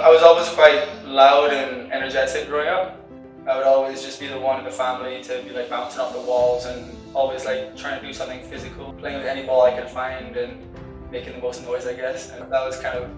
I was always quite loud and energetic growing up. I would always just be the one in the family to be like bouncing off the walls and always like trying to do something physical, playing with any ball I could find and making the most noise, I guess. And that was kind of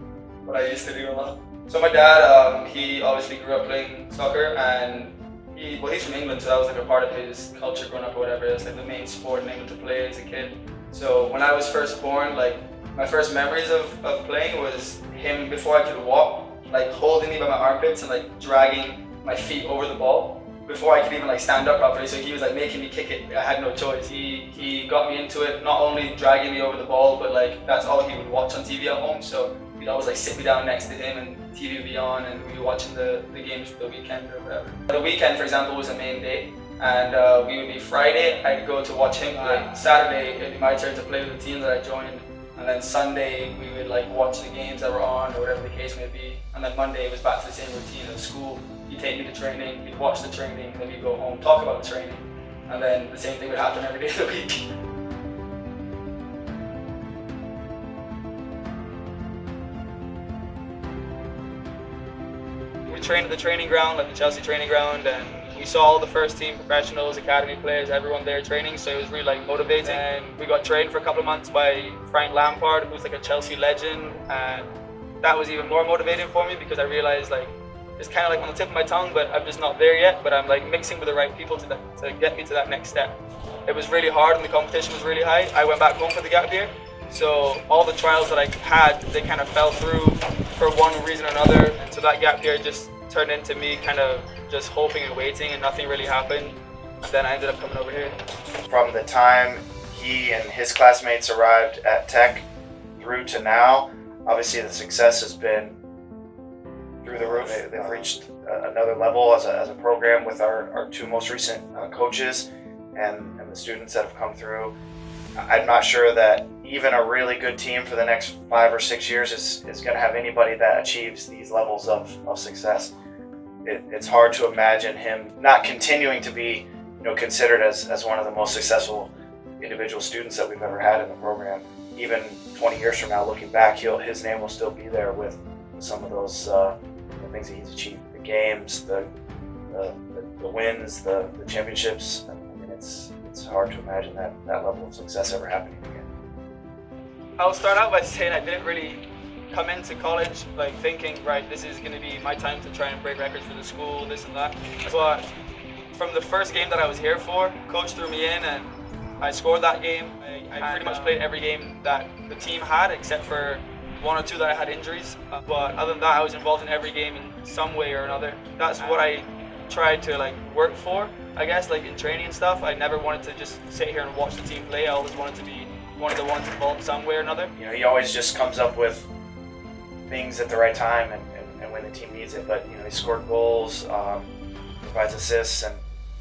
what I used to do a lot. So my dad, he obviously grew up playing soccer, and he's from England, so that was like a part of his culture growing up or whatever. It was like the main sport in England to play as a kid. So when I was first born, like my first memories of playing was him, before I could walk, like holding me by my armpits and like dragging my feet over the ball before I could even like stand up properly. So he was like making me kick it. I had no choice. He got me into it, not only dragging me over the ball, but like that's all he would watch on TV at home. So he'd always like sit me down next to him and TV would be on and we'd be watching the games for the weekend or whatever. The weekend, for example, was a main day, and we would be Friday, I'd go to watch him play. Saturday, it'd be my turn to play with the team that I joined. And then Sunday, we would like watch the games that were on or whatever the case may be. And then Monday, it was back to the same routine at school. He'd take me to training, we'd watch the training, and then we'd go home, talk about the training. And then the same thing would happen every day of the week. We trained at the training ground, like the Chelsea training ground, and we saw all the first team professionals, academy players, everyone there training, so it was really like motivating. And we got trained for a couple of months by Frank Lampard, who's like a Chelsea legend, and that was even more motivating for me because I realized like it's kind of like on the tip of my tongue, but I'm just not there yet, but I'm like mixing with the right people to get me to that next step. It was really hard and the competition was really high. I went back home for the gap year, so all the trials that I had, they kind of fell through for one reason or another, and so that gap year just turned into me kind of just hoping and waiting, and nothing really happened, and then I ended up coming over here. From the time he and his classmates arrived at Tech through to now, obviously the success has been through the roof. They've reached another level as a program with our two most recent coaches and the students that have come through. I'm not sure that even a really good team for the next 5 or 6 years is going to have anybody that achieves these levels of success. It's hard to imagine him not continuing to be considered as one of the most successful individual students that we've ever had in the program. Even 20 years from now, looking back, his name will still be there with some of those things that he's achieved. The games, the wins, the championships. I mean, it's hard to imagine that level of success ever happening again. I'll start out by saying I didn't really come into college like thinking, right, this is going to be my time to try and break records for the school, this and that. But from the first game that I was here for, coach threw me in and I scored that game. I pretty much played every game that the team had except for 1 or 2 that I had injuries. But other than that, I was involved in every game in some way or another. That's what I tried to like work for, I guess, like in training and stuff. I never wanted to just sit here and watch the team play. I always wanted to be one of the ones involved some way or another. He always just comes up with things at the right time and when the team needs it. But he scored goals, provides assists, and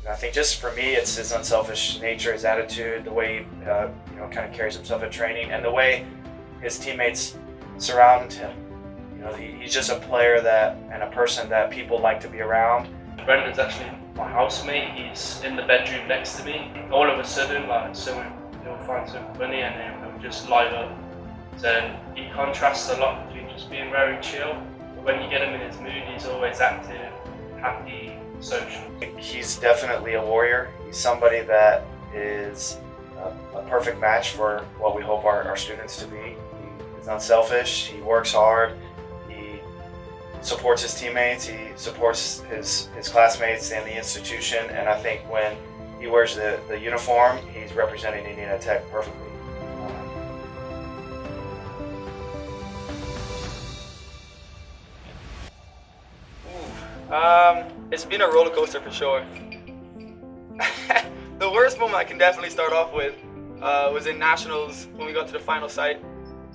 I think just for me, it's his unselfish nature, his attitude, the way he kind of carries himself at training, and the way his teammates surround him. He's just a player and a person that people like to be around. Brendan's actually my housemate. He's in the bedroom next to me. All of a sudden, like someone he'll find something funny and then he'll just light up. So he contrasts a lot between just being very chill. But when you get him in his mood, he's always active, happy, social. He's definitely a warrior. He's somebody that is a perfect match for what we hope our students to be. He's unselfish, he works hard, he supports his teammates, he supports his classmates and the institution, and I think when he wears the uniform, he's representing Indiana Tech perfectly. It's been a roller coaster for sure. The worst moment I can definitely start off with was in Nationals when we got to the final site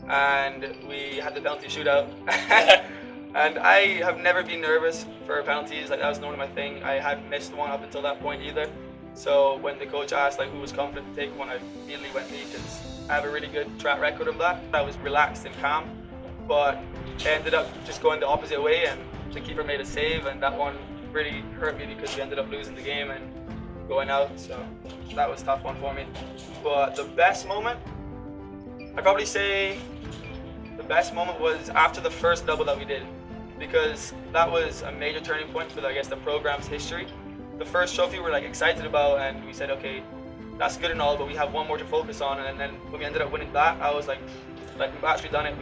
and we had the penalty shootout. And I have never been nervous for penalties. Like, that was normally my thing. I hadn't missed one up until that point either. So when the coach asked like who was confident to take one, I immediately went me because I have a really good track record of that. I was relaxed and calm, but it ended up just going the opposite way and the keeper made a save, and that one really hurt me because we ended up losing the game and going out, so that was a tough one for me. But the best moment, I'd probably say the best moment was after the first double that we did. because that was a major turning point for, I guess, the program's history. The first trophy we're like excited about, and we said, okay, that's good and all, but we have one more to focus on. And then when we ended up winning that, I was like we've actually done it.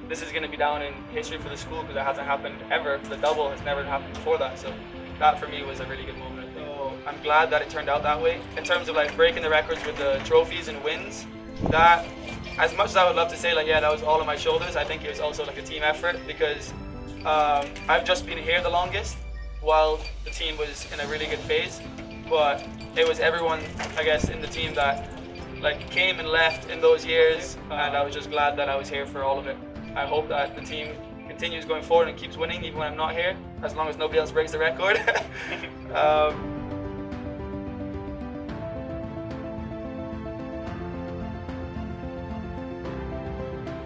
This is going to be down in history for the school because it hasn't happened ever. The double has never happened before that. So that for me was a really good moment. So I'm glad that it turned out that way. In terms of like breaking the records with the trophies and wins, that, as much as I would love to say like, yeah, that was all on my shoulders, I think it was also like a team effort because I've just been here the longest while the team was in a really good phase. But it was everyone, I guess, in the team that like came and left in those years, and I was just glad that I was here for all of it. I hope that the team continues going forward and keeps winning even when I'm not here, as long as nobody else breaks the record.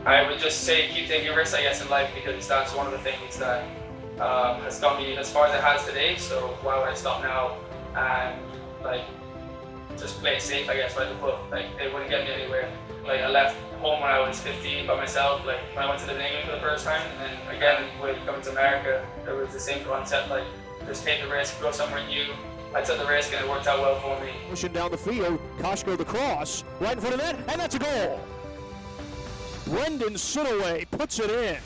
I would just say keep taking risks, I guess, in life, because that's one of the things that has got me as far as it has today. So why would I stop now and like just play it safe, I guess, by the book? Like it wouldn't get me anywhere. Like I left home when I was 15 by myself, like when I went to live in England for the first time, and then again with coming to America, there was the same concept, like just take the risk, go somewhere new. I took the risk and it worked out well for me. Pushing down the field, Koshko the cross, right in front of net, and that's a goal. Brendan Sidaway puts it in.